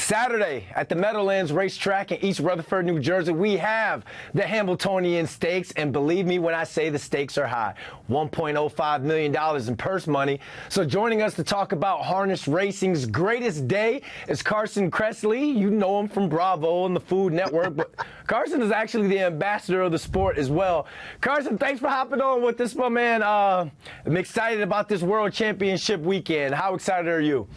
Saturday at the Meadowlands Race Track in East Rutherford, New Jersey, we have the Hambletonian Stakes, and believe me when I say the stakes are high. $1.05 million in purse money. So joining us to talk about harness racing's greatest day is Carson Kressley. You know him from Bravo and the Food Network, but Carson is actually the ambassador of the sport as well. Carson, thanks for hopping on with us, my man. I'm excited about this World Championship weekend. How excited are you?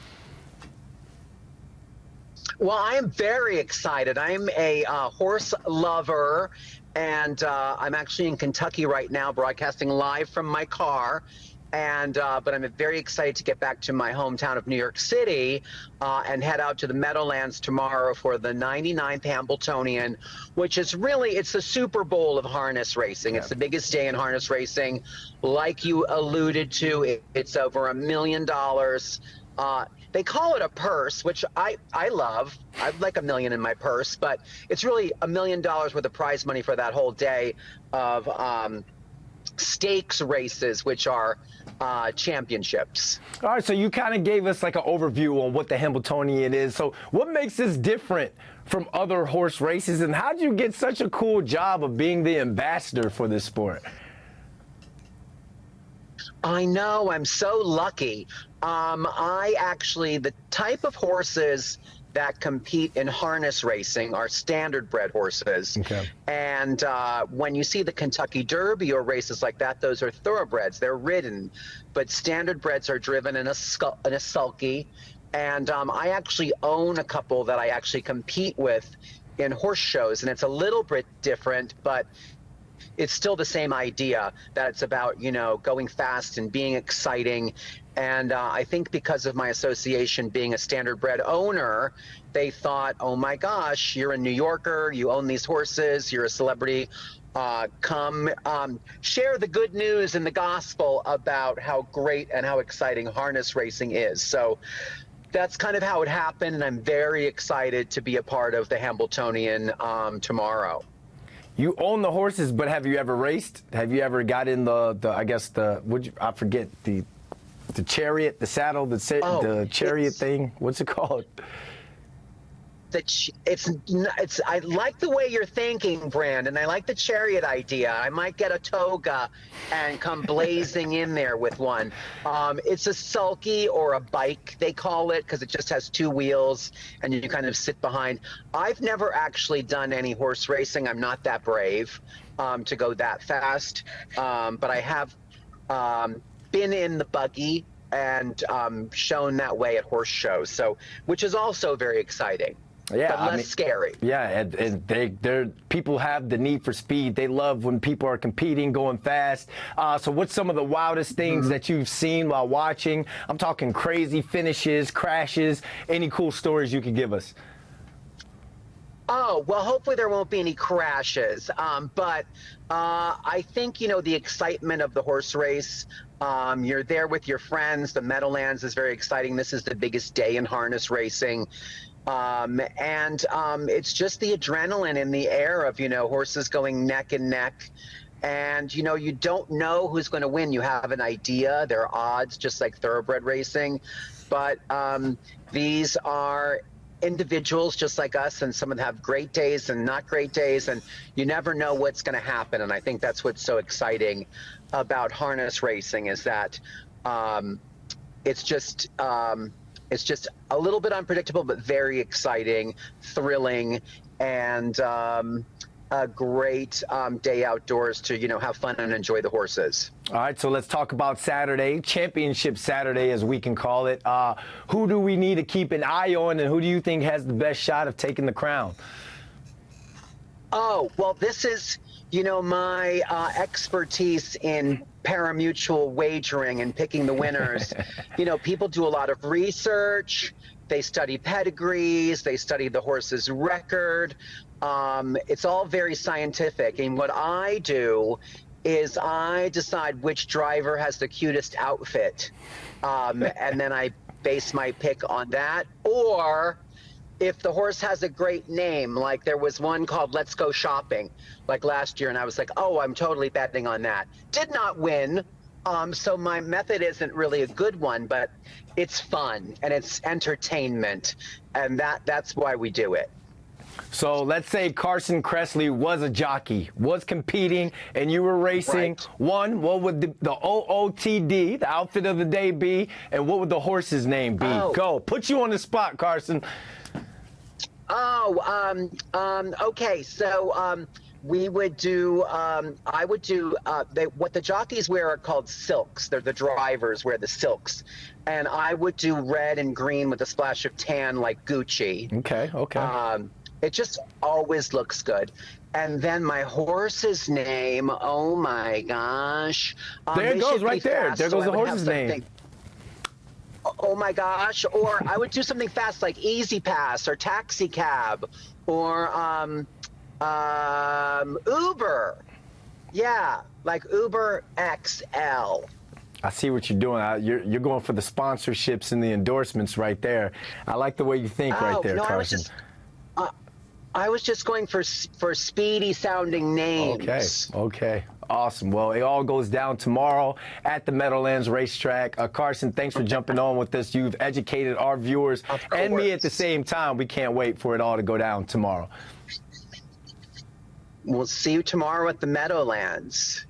Well, I am very excited. I'm a horse lover, and I'm actually in Kentucky right now, broadcasting live from my car. And but I'm very excited to get back to my hometown of New York City and head out to the Meadowlands tomorrow for the 99th Hambletonian, which is really, it's the Super Bowl of harness racing. It's the biggest day in harness racing. Like you alluded to, it's over $1 million. They call it a purse, which I love. I'd like $1 million in my purse, but it's really $1 million worth of prize money for that whole day of stakes races, which are championships. All right, so you kind of gave us like an overview on what the Hambletonian is. So what makes this different from other horse races, and how did you get such a cool job of being the ambassador for this sport? I know, I'm so lucky. The type of horses that compete in harness racing are standard bred horses. Okay. And when you see the Kentucky Derby or races like that, those are thoroughbreds. They're ridden, but standard breds are driven in a sulky. And I actually own a couple that I actually compete with in horse shows, and it's a little bit different, but it's still the same idea that it's about, you know, going fast and being exciting. And I think because of my association being a standard bred owner, they thought, oh my gosh, you're a New Yorker, you own these horses, you're a celebrity, come share the good news and the gospel about how great and how exciting harness racing is. So that's kind of how it happened, and I'm very excited to be a part of the Hambletonian tomorrow. You own the horses, but have you ever raced? Have you ever got in I forget, the chariot, the saddle, the chariot thing? What's it called? I like the way you're thinking, Brandon. I like the chariot idea. I might get a toga and come blazing in there with one. It's a sulky or a bike, they call it, because it just has two wheels and you kind of sit behind. I've never actually done any horse racing. I'm not that brave to go that fast, but I have been in the buggy and shown that way at horse shows, so which is also very exciting. Yeah, but less scary. Yeah, and people have the need for speed. They love when people are competing, going fast. So what's some of the wildest things that you've seen while watching? I'm talking crazy finishes, crashes, any cool stories you could give us? Oh, well, hopefully there won't be any crashes. But I think, you know, the excitement of the horse race, you're there with your friends. The Meadowlands is very exciting. This is the biggest day in harness racing. It's just the adrenaline in the air of, you know, horses going neck and neck. And, you know, you don't know who's going to win. You have an idea. There are odds, just like thoroughbred racing. But these are individuals just like us, and some of them have great days and not great days, and you never know what's going to happen. And I think that's what's so exciting about harness racing, is that it's just a little bit unpredictable, but very exciting, thrilling, and a great day outdoors to, you know, have fun and enjoy the horses. All right, so let's talk about Saturday, Championship Saturday, as we can call it. Who do we need to keep an eye on, and who do you think has the best shot of taking the crown? Oh, well, this is, you know, my expertise in parimutuel wagering and picking the winners. You know, people do a lot of research. They study pedigrees. They study the horse's record. It's all very scientific. And what I do is I decide which driver has the cutest outfit. And then I base my pick on that. Or if the horse has a great name, like there was one called Let's Go Shopping, like last year, and I was like, oh, I'm totally betting on that. Did not win, So my method isn't really a good one, but it's fun and it's entertainment, and that's why we do it. So let's say Carson Kressley was a jockey, was competing, and you were racing. Right. One, what would the OOTD, the outfit of the day, be? And what would the horse's name be? Oh. Go. Put you on the spot, Carson. Okay. So, we would do, I would do, what the jockeys wear are called silks. They're the drivers wear the silks. And I would do red and green with a splash of tan like Gucci. Okay, okay. It just always looks good. And then my horse's name, oh my gosh. There it goes, right there. Fast, there goes so the horse's name. Oh my gosh. Or I would do something fast like Easy Pass or Taxi Cab or Uber. Yeah, like Uber XL. I see what you're doing. You're going for the sponsorships and the endorsements right there. I like the way you think right there, no, Carson. I was just going for speedy sounding names. Okay. Awesome. Well, it all goes down tomorrow at the Meadowlands Race Track. Carson, thanks for jumping on with us. You've educated our viewers and me at the same time. We can't wait for it all to go down tomorrow. We'll see you tomorrow at the Meadowlands.